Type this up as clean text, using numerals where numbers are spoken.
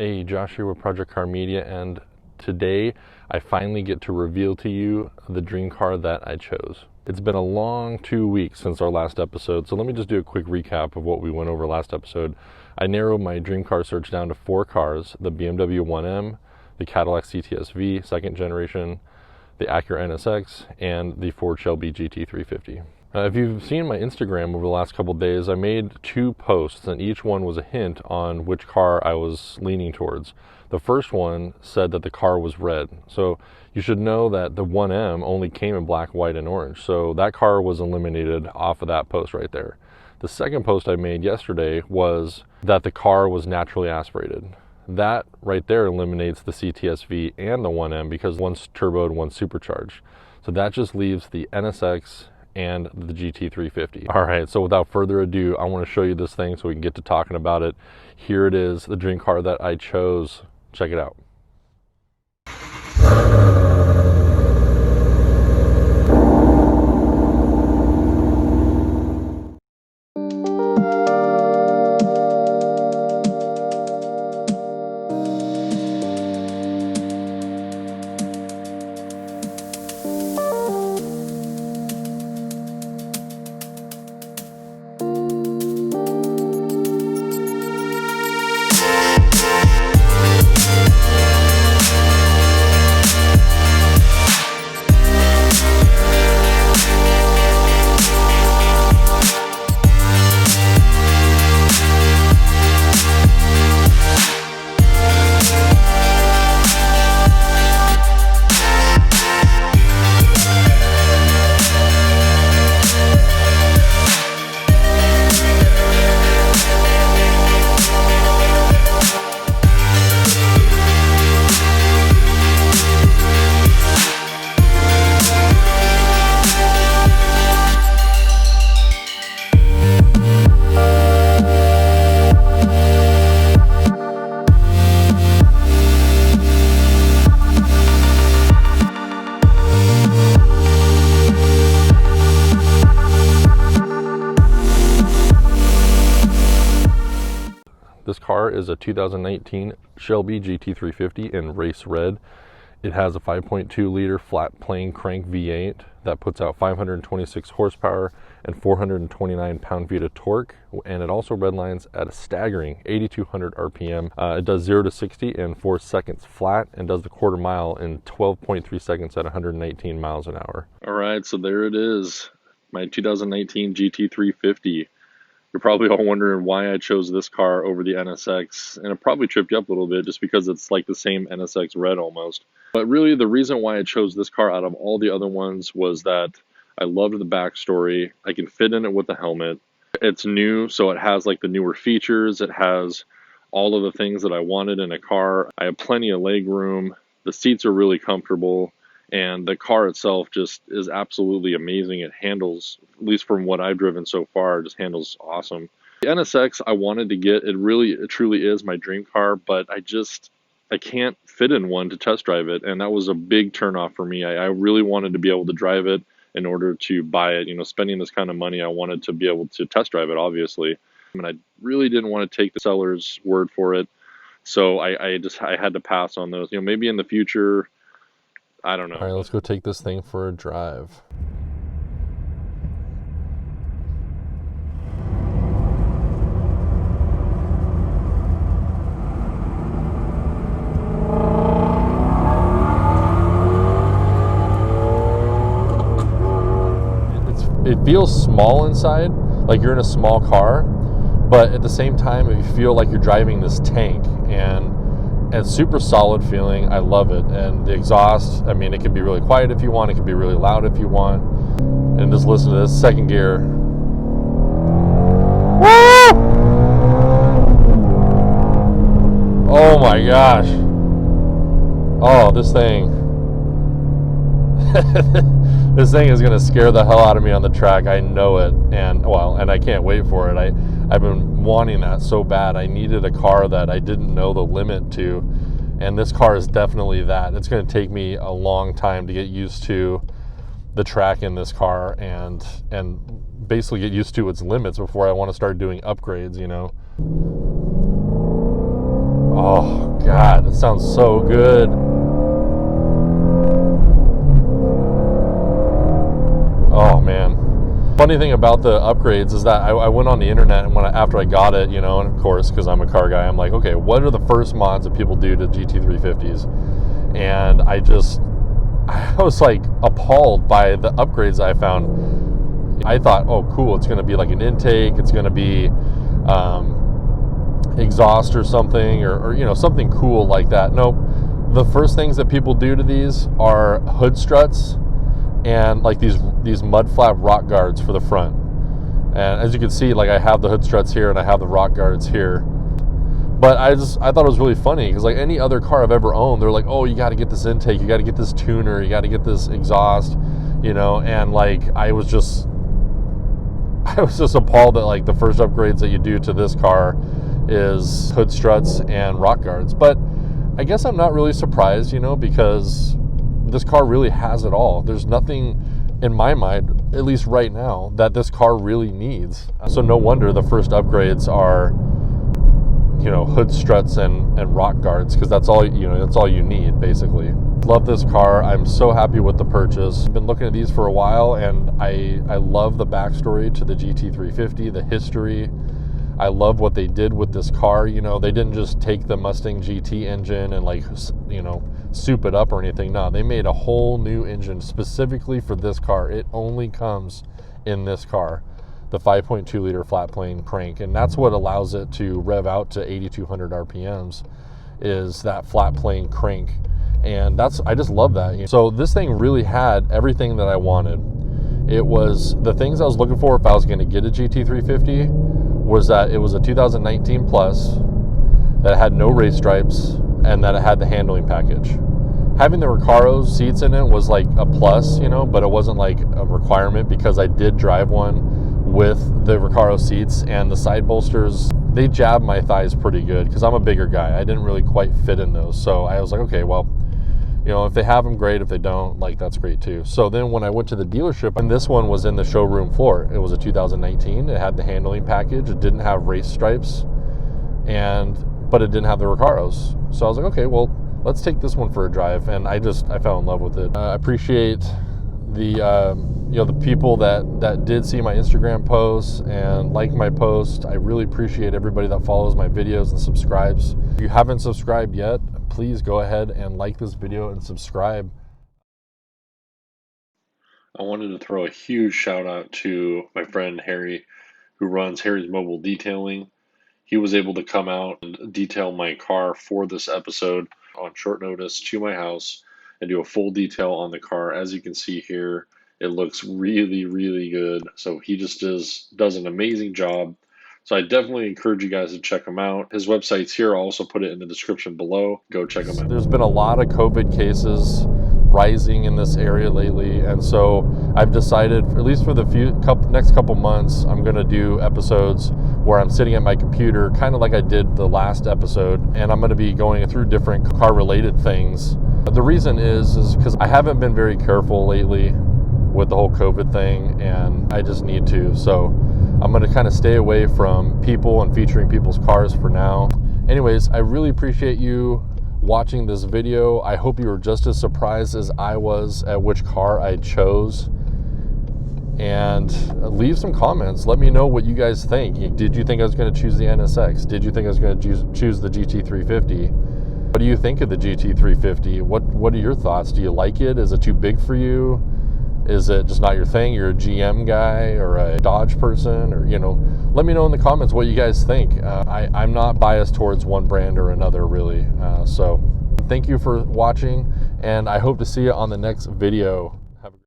Hey, Josh here with Project Car Media, and today I finally get to reveal to you the dream car that I chose. It's been a long 2 weeks since our last episode, so let me just do a quick recap of what we went over last episode. I narrowed my dream car search down to 4 cars: the BMW 1M, the Cadillac cts-v second generation, the Acura NSX, and the Ford Shelby GT350. If you've seen my Instagram over the last couple days, I made 2 posts, and each one was a hint on which car I was leaning towards. The first one said that the car was red. So you should know that the 1M only came in black, white, and orange. So that car was eliminated off of that post right there. The second post I made yesterday was that the car was naturally aspirated. That right there eliminates the cts-v and the 1M because one's turboed, one's supercharged. So that just leaves the NSX and the GT350. All right, so without further ado, I want to show you this thing so we can get to talking about it. Here it is, the dream car that I chose. Check it out. This car is a 2019 Shelby GT350 in race red. It has a 5.2 liter flat plane crank V8 that puts out 526 horsepower and 429 pound-feet of torque, and it also redlines at a staggering 8,200 RPM. It does 0 to 60 in 4 seconds flat and does the quarter mile in 12.3 seconds at 119 miles an hour. All right, so there it is, my 2019 GT350. You're probably all wondering why I chose this car over the NSX, and it probably tripped you up a little bit just because it's like the same NSX red almost. But really the reason why I chose this car out of all the other ones was that I loved the backstory. I can fit in it with the helmet. It's new, so it has like the newer features. It has all of the things that I wanted in a car. I have plenty of leg room. The seats are really comfortable. And the car itself just is absolutely amazing. It handles, at least from what I've driven so far, just handles awesome. The NSX I wanted to get, it truly is my dream car, but I can't fit in one to test drive it. And that was a big turnoff for me. I really wanted to be able to drive it in order to buy it. You know, spending this kind of money, I wanted to be able to test drive it, obviously. And I really didn't want to take the seller's word for it. So I had to pass on those. You know, maybe in the future, I don't know. All right, let's go take this thing for a drive. It feels small inside, like you're in a small car, but at the same time, you feel like you're driving this tank, and it's super solid feeling. I love it. And the exhaust, I mean, it can be really quiet if you want, it can be really loud if you want. And just listen to this second gear. Woo! Oh my gosh. Oh, this thing. This thing is going to scare the hell out of me on the track. I know it. And I can't wait for it. I've been wanting that so bad. I needed a car that I didn't know the limit to, and this car is definitely that. It's going to take me a long time to get used to the track in this car and basically get used to its limits before I want to start doing upgrades, you know. Oh God, it sounds so good. Oh man. Funny thing about the upgrades is that I went on the internet, and after I got it, you know, and of course, because I'm a car guy, I'm like, okay, what are the first mods that people do to GT350s? And I was like appalled by the upgrades I found. I thought, oh cool, it's going to be like an intake, it's going to be exhaust or something, or you know, something cool like that. Nope. The first things that people do to these are hood struts and like these mud flap rock guards for the front. And as you can see, like I have the hood struts here and I have the rock guards here. But I thought it was really funny because like any other car I've ever owned, they're like, oh, you got to get this intake, you got to get this tuner, you got to get this exhaust, you know. And like I was just appalled that like the first upgrades that you do to this car is hood struts and rock guards. But I guess I'm not really surprised, you know, because this car really has it all. There's nothing in my mind, at least right now, that this car really needs. So no wonder the first upgrades are, you know, hood struts and rock guards, because that's all, you know, that's all you need basically. Love this car. I'm so happy with the purchase. I've been looking at these for a while, and I love the backstory to the GT350, the history. I love what they did with this car. You know, they didn't just take the Mustang GT engine and like, you know, soup it up or anything. No, they made a whole new engine specifically for this car. It only comes in this car, the 5.2 liter flat plane crank, and that's what allows it to rev out to 8,200 RPMs, is that flat plane crank. And I just love that. So this thing really had everything that I wanted. It was the things I was looking for if I was going to get a GT350, was that it was a 2019 plus, that had no race stripes, and that it had the handling package. Having the Recaro seats in it was like a plus, you know, but it wasn't like a requirement, because I did drive one with the Recaro seats, and the side bolsters, they jabbed my thighs pretty good because I'm a bigger guy. I didn't really quite fit in those. So I was like, okay, well, you know, if they have them, great. If they don't, like, that's great too. So then when I went to the dealership, and this one was in the showroom floor, it was a 2019. It had the handling package. It didn't have race stripes, but it didn't have the Recaros. So I was like, okay, well, let's take this one for a drive. And I fell in love with it. I appreciate the, you know, the people that did see my Instagram posts and like my post. I really appreciate everybody that follows my videos and subscribes. If you haven't subscribed yet, please go ahead and like this video and subscribe. I wanted to throw a huge shout out to my friend Harry, who runs Harry's Mobile Detailing. He was able to come out and detail my car for this episode on short notice to my house and do a full detail on the car. As you can see here, it looks really, really good. So he just does an amazing job. So I definitely encourage you guys to check him out. His website's here. I'll also put it in the description below. Go check him out. There's been a lot of COVID cases rising in this area lately, and so I've decided, at least for the next couple months, I'm going to do episodes where I'm sitting at my computer, kind of like I did the last episode, and I'm going to be going through different car-related things. The reason is because I haven't been very careful lately with the whole COVID thing, and I just need to. So I'm going to kind of stay away from people and featuring people's cars for now. Anyways, I really appreciate you watching this video. I hope you were just as surprised as I was at which car I chose. And leave some comments. Let me know what you guys think. Did you think I was going to choose the NSX? Did you think I was going to choose the GT350? What do you think of the GT350? What are your thoughts? Do you like it? Is it too big for you? Is it just not your thing? You're a GM guy or a Dodge person, or, you know, let me know in the comments what you guys think. I'm not biased towards one brand or another, really. So thank you for watching, and I hope to see you on the next video.